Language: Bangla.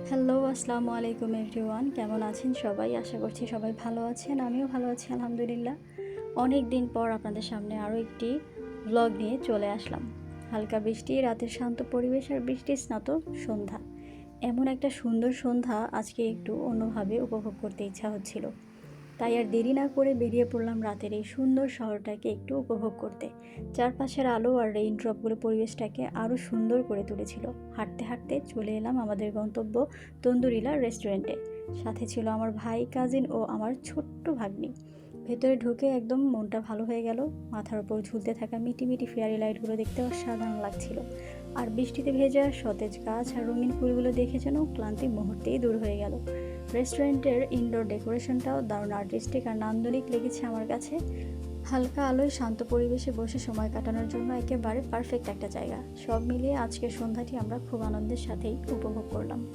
হ্যালো, আসসালামু আলাইকুম এভরিওয়ান। কেমন আছেন সবাই? আশা করছি সবাই ভালো আছেন। আমিও ভালো আছি আলহামদুলিল্লাহ। অনেক দিন পর আপনাদের সামনে আরও একটি ব্লগ নিয়ে চলে আসলাম। হালকা বৃষ্টি, রাতের শান্ত পরিবেশ আর বৃষ্টি স্নাত সন্ধ্যা। এমন একটা সুন্দর সন্ধ্যা আজকে একটু অন্যভাবে উপভোগ করতে ইচ্ছা হচ্ছিল। তাই আর দেরি না করে বেরিয়ে পড়লাম রাতের এই সুন্দর শহরটাকে একটু উপভোগ করতে। চারপাশের আলো আর রেইন ড্রপগুলো পরিবেশটাকে আরও সুন্দর করে তুলেছিল। হাঁটতে হাঁটতে চলে এলাম আমাদের গন্তব্য তন্দুরিলা রেস্টুরেন্টে। সাথে ছিল আমার ভাই, কাজিন ও আমার ছোট্ট ভাগ্নি। ভেতরে ঢুকে একদম মনটা ভালো হয়ে গেল। মাথার উপর ঝুলতে থাকা মিটি মিটি ফেয়ারি লাইটগুলো দেখতে অসাধারণ লাগছিল। আর বৃষ্টিতে ভেজা সতেজ গাছ আর রঙিন ফুলগুলো দেখে যেন ক্লান্তি মুহূর্তেই দূর হয়ে গেল। রেস্টুরেন্টের ইনডোর ডেকোরেশনটাও দারুণ আর্টিস্টিক আর নান্দনিক লেগেছে আমার কাছে। হালকা আলোয় শান্ত পরিবেশে বসে সময় কাটানোর জন্য একেবারে পারফেক্ট একটা জায়গা। সব মিলিয়ে আজকের সন্ধ্যাটি আমরা খুব আনন্দের সাথেই উপভোগ করলাম।